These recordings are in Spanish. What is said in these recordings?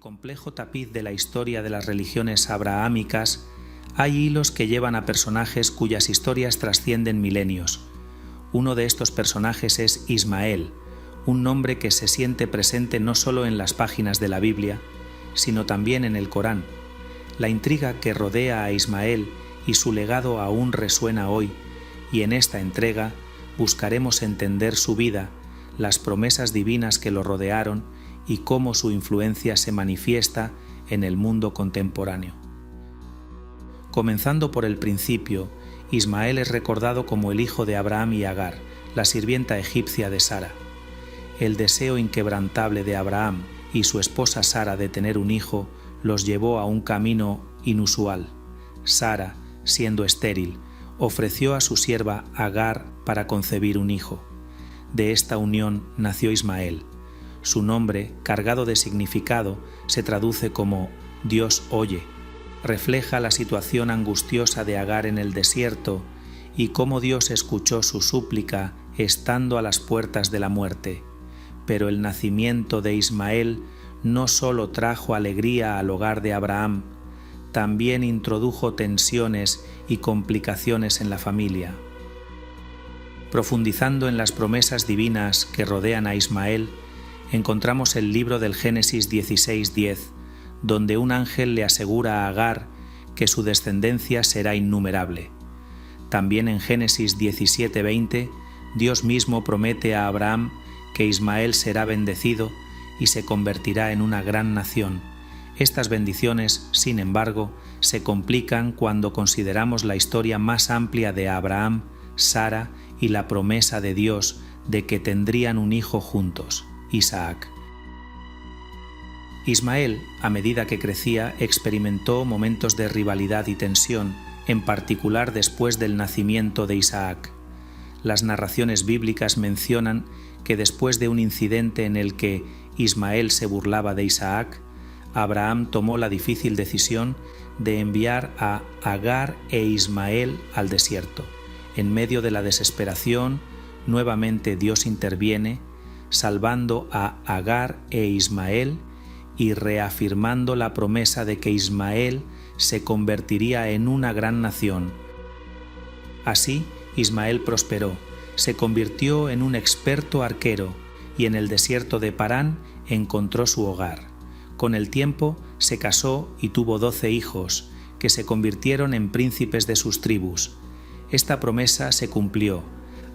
complejo tapiz de la historia de las religiones abrahámicas hay hilos que llevan a personajes cuyas historias trascienden milenios. Uno de estos personajes es Ismael, un nombre que se siente presente no solo en las páginas de la Biblia, sino también en el Corán. La intriga que rodea a Ismael y su legado aún resuena hoy, y en esta entrega buscaremos entender su vida, las promesas divinas que lo rodearon y cómo su influencia se manifiesta en el mundo contemporáneo. Comenzando por el principio, Ismael es recordado como el hijo de Abraham y Agar, la sirvienta egipcia de Sara. El deseo inquebrantable de Abraham y su esposa Sara de tener un hijo los llevó a un camino inusual. Sara, siendo estéril, ofreció a su sierva Agar para concebir un hijo. De esta unión nació Ismael. Su nombre, cargado de significado, se traduce como Dios oye. Refleja la situación angustiosa de Agar en el desierto y cómo Dios escuchó su súplica estando a las puertas de la muerte. Pero el nacimiento de Ismael no solo trajo alegría al hogar de Abraham, también introdujo tensiones y complicaciones en la familia. Profundizando en las promesas divinas que rodean a Ismael, encontramos el libro del Génesis 16:10, donde un ángel le asegura a Agar que su descendencia será innumerable. También en Génesis 17:20, Dios mismo promete a Abraham que Ismael será bendecido y se convertirá en una gran nación. Estas bendiciones, sin embargo, se complican cuando consideramos la historia más amplia de Abraham, Sara y la promesa de Dios de que tendrían un hijo juntos, Isaac. Ismael, a medida que crecía, experimentó momentos de rivalidad y tensión, en particular después del nacimiento de Isaac. Las narraciones bíblicas mencionan que después de un incidente en el que Ismael se burlaba de Isaac, Abraham tomó la difícil decisión de enviar a Agar e Ismael al desierto. En medio de la desesperación, nuevamente Dios interviene, salvando a Agar e Ismael y reafirmando la promesa de que Ismael se convertiría en una gran nación. Así, Ismael prosperó, se convirtió en un experto arquero y en el desierto de Parán encontró su hogar. Con el tiempo se casó y tuvo 12 hijos, que se convirtieron en príncipes de sus tribus. Esta promesa se cumplió,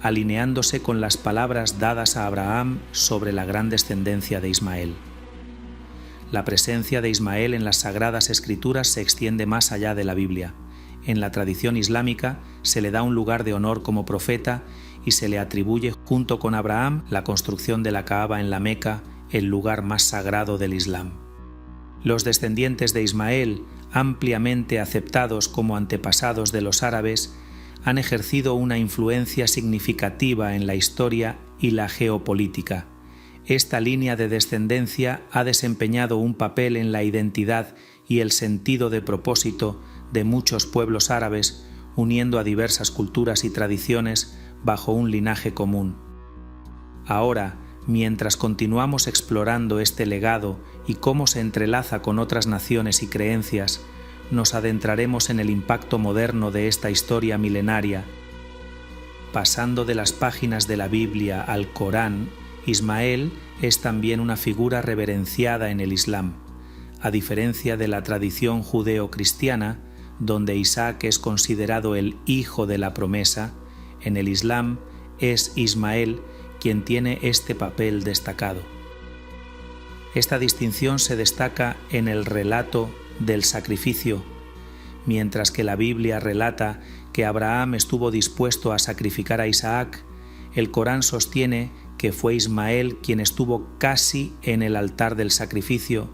alineándose con las palabras dadas a Abraham sobre la gran descendencia de Ismael. La presencia de Ismael en las Sagradas Escrituras se extiende más allá de la Biblia. En la tradición islámica se le da un lugar de honor como profeta y se le atribuye junto con Abraham la construcción de la Kaaba en la Meca, el lugar más sagrado del Islam. Los descendientes de Ismael, ampliamente aceptados como antepasados de los árabes, han ejercido una influencia significativa en la historia y la geopolítica. Esta línea de descendencia ha desempeñado un papel en la identidad y el sentido de propósito de muchos pueblos árabes, uniendo a diversas culturas y tradiciones bajo un linaje común. Ahora, mientras continuamos explorando este legado y cómo se entrelaza con otras naciones y creencias, nos adentraremos en el impacto moderno de esta historia milenaria. Pasando de las páginas de la Biblia al Corán, Ismael es también una figura reverenciada en el Islam. A diferencia de la tradición judeo-cristiana, donde Isaac es considerado el hijo de la promesa, en el Islam es Ismael quien tiene este papel destacado. Esta distinción se destaca en el relato del sacrificio. Mientras que la Biblia relata que Abraham estuvo dispuesto a sacrificar a Isaac, el Corán sostiene que fue Ismael quien estuvo casi en el altar del sacrificio.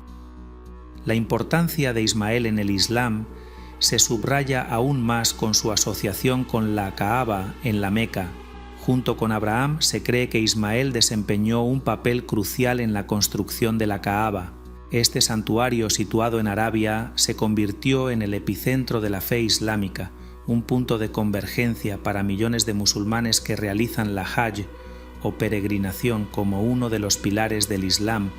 La importancia de Ismael en el Islam se subraya aún más con su asociación con la Kaaba en la Meca. Junto con Abraham se cree que Ismael desempeñó un papel crucial en la construcción de la Kaaba. Este santuario situado en Arabia se convirtió en el epicentro de la fe islámica, un punto de convergencia para millones de musulmanes que realizan la Hajj o peregrinación como uno de los pilares del Islam,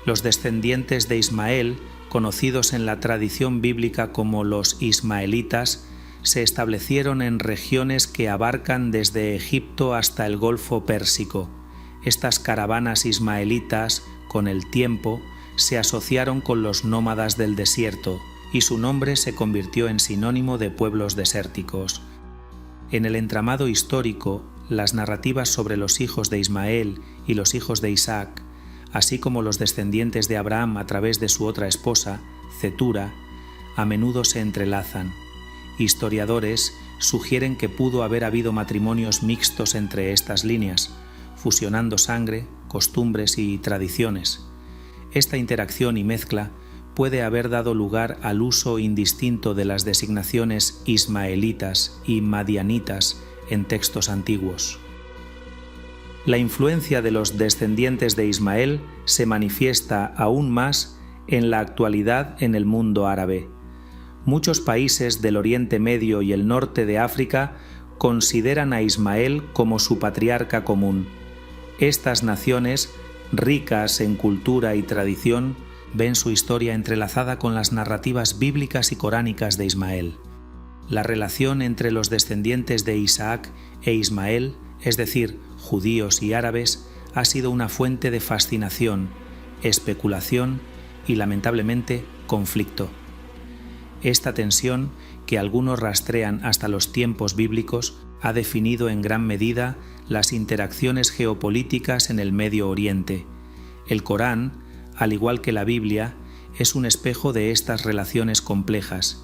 Los descendientes de Ismael, conocidos en la tradición bíblica como los ismaelitas, se establecieron en regiones que abarcan desde Egipto hasta el Golfo Pérsico. Estas caravanas ismaelitas, con el tiempo, se asociaron con los nómadas del desierto, y su nombre se convirtió en sinónimo de pueblos desérticos. En el entramado histórico, las narrativas sobre los hijos de Ismael y los hijos de Isaac, así como los descendientes de Abraham a través de su otra esposa, Cetura, a menudo se entrelazan. Historiadores sugieren que pudo haber habido matrimonios mixtos entre estas líneas, fusionando sangre, costumbres y tradiciones. Esta interacción y mezcla puede haber dado lugar al uso indistinto de las designaciones ismaelitas y madianitas en textos antiguos. La influencia de los descendientes de Ismael se manifiesta aún más en la actualidad en el mundo árabe. Muchos países del Oriente Medio y el norte de África consideran a Ismael como su patriarca común. Estas naciones, ricas en cultura y tradición, ven su historia entrelazada con las narrativas bíblicas y coránicas de Ismael. La relación entre los descendientes de Isaac e Ismael, es decir, judíos y árabes, ha sido una fuente de fascinación, especulación y, lamentablemente, conflicto. Esta tensión, que algunos rastrean hasta los tiempos bíblicos, ha definido en gran medida las interacciones geopolíticas en el Medio Oriente. El Corán, al igual que la Biblia, es un espejo de estas relaciones complejas.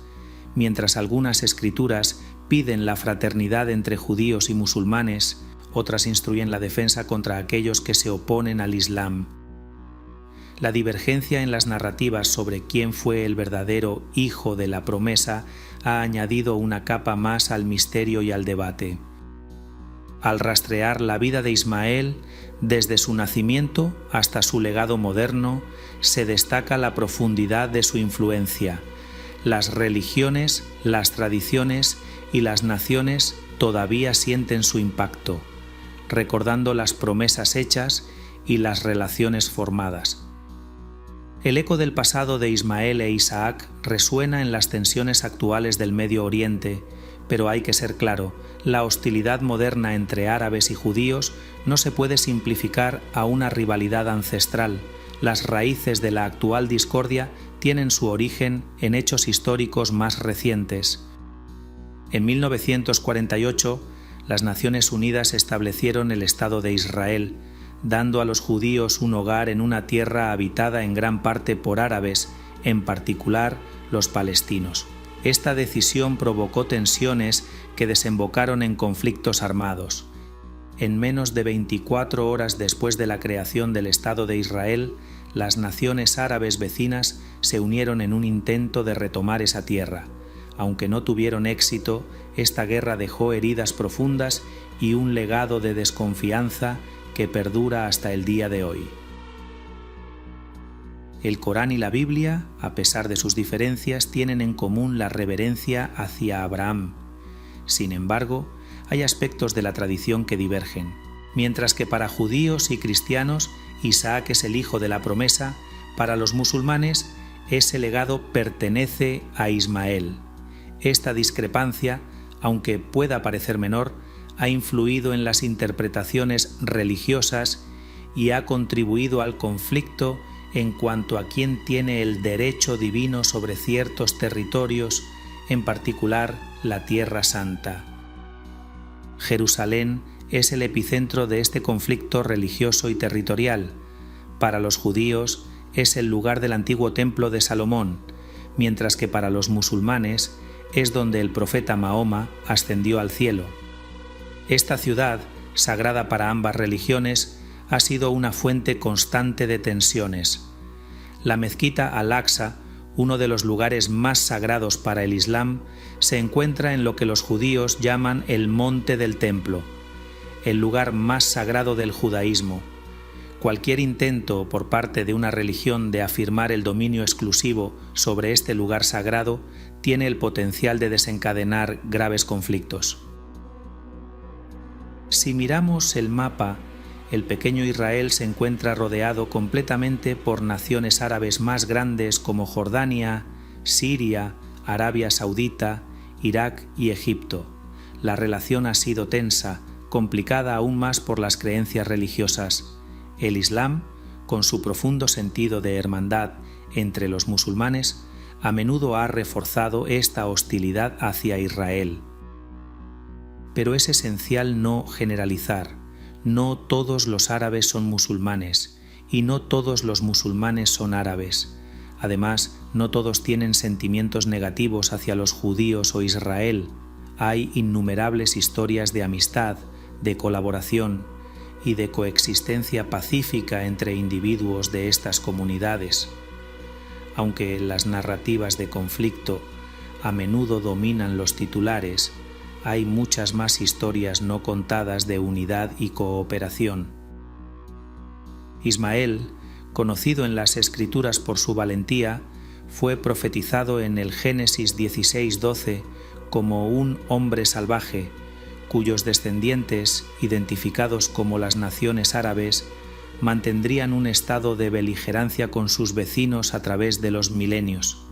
Mientras algunas escrituras piden la fraternidad entre judíos y musulmanes, otras instruyen la defensa contra aquellos que se oponen al Islam. La divergencia en las narrativas sobre quién fue el verdadero hijo de la promesa ha añadido una capa más al misterio y al debate. Al rastrear la vida de Ismael, desde su nacimiento hasta su legado moderno, se destaca la profundidad de su influencia. Las religiones, las tradiciones y las naciones todavía sienten su impacto, recordando las promesas hechas y las relaciones formadas. El eco del pasado de Ismael e Isaac resuena en las tensiones actuales del Medio Oriente, pero hay que ser claro, la hostilidad moderna entre árabes y judíos no se puede simplificar a una rivalidad ancestral. Las raíces de la actual discordia tienen su origen en hechos históricos más recientes. En 1948, las Naciones Unidas establecieron el Estado de Israel, dando a los judíos un hogar en una tierra habitada en gran parte por árabes, en particular los palestinos. Esta decisión provocó tensiones que desembocaron en conflictos armados. En menos de 24 horas después de la creación del Estado de Israel, las naciones árabes vecinas se unieron en un intento de retomar esa tierra. Aunque no tuvieron éxito, esta guerra dejó heridas profundas y un legado de desconfianza que perdura hasta el día de hoy. El Corán y la Biblia, a pesar de sus diferencias, tienen en común la reverencia hacia Abraham. Sin embargo, hay aspectos de la tradición que divergen. Mientras que para judíos y cristianos Isaac es el hijo de la promesa, para los musulmanes ese legado pertenece a Ismael. Esta discrepancia, aunque pueda parecer menor, ha influido en las interpretaciones religiosas y ha contribuido al conflicto en cuanto a quién tiene el derecho divino sobre ciertos territorios, en particular la Tierra Santa. Jerusalén es el epicentro de este conflicto religioso y territorial. Para los judíos es el lugar del antiguo templo de Salomón, mientras que para los musulmanes es donde el profeta Mahoma ascendió al cielo. Esta ciudad, sagrada para ambas religiones, ha sido una fuente constante de tensiones. La mezquita Al-Aqsa, uno de los lugares más sagrados para el Islam, se encuentra en lo que los judíos llaman el Monte del Templo, el lugar más sagrado del judaísmo. Cualquier intento por parte de una religión de afirmar el dominio exclusivo sobre este lugar sagrado tiene el potencial de desencadenar graves conflictos. Si miramos el mapa, el pequeño Israel se encuentra rodeado completamente por naciones árabes más grandes como Jordania, Siria, Arabia Saudita, Irak y Egipto. La relación ha sido tensa, complicada aún más por las creencias religiosas. El Islam, con su profundo sentido de hermandad entre los musulmanes, a menudo ha reforzado esta hostilidad hacia Israel. Pero es esencial no generalizar. No todos los árabes son musulmanes, y no todos los musulmanes son árabes. Además, no todos tienen sentimientos negativos hacia los judíos o Israel. Hay innumerables historias de amistad, de colaboración y de coexistencia pacífica entre individuos de estas comunidades. Aunque las narrativas de conflicto a menudo dominan los titulares, hay muchas más historias no contadas de unidad y cooperación. Ismael, conocido en las Escrituras por su valentía, fue profetizado en el Génesis 16:12 como un hombre salvaje, cuyos descendientes, identificados como las naciones árabes, mantendrían un estado de beligerancia con sus vecinos a través de los milenios.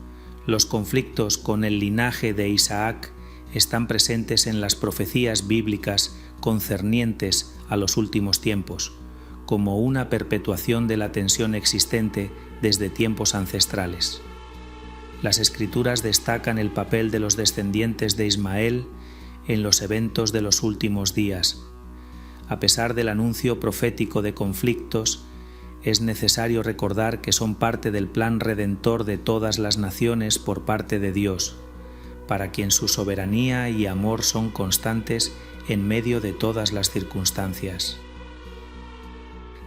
Los conflictos con el linaje de Isaac están presentes en las profecías bíblicas concernientes a los últimos tiempos, como una perpetuación de la tensión existente desde tiempos ancestrales. Las Escrituras destacan el papel de los descendientes de Ismael en los eventos de los últimos días. A pesar del anuncio profético de conflictos, es necesario recordar que son parte del plan redentor de todas las naciones por parte de Dios, para quien su soberanía y amor son constantes en medio de todas las circunstancias.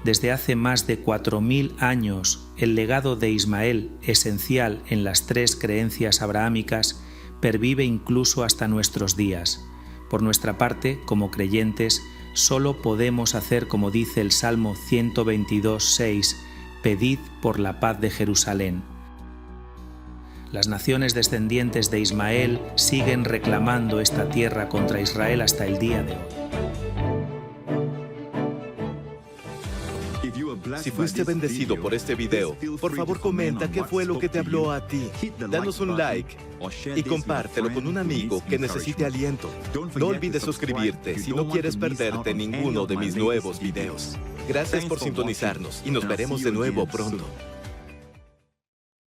Desde hace más de 4000 años, el legado de Ismael, esencial en las tres creencias abrahámicas, pervive incluso hasta nuestros días. Por nuestra parte, como creyentes, solo podemos hacer como dice el Salmo 122:6, «Pedid por la paz de Jerusalén». Las naciones descendientes de Ismael siguen reclamando esta tierra contra Israel hasta el día de hoy. Si fuiste bendecido por este video, por favor comenta qué fue lo que te habló a ti. Danos un like y compártelo con un amigo que necesite aliento. No olvides suscribirte si no quieres perderte ninguno de mis nuevos videos. Gracias por sintonizarnos y nos veremos de nuevo pronto.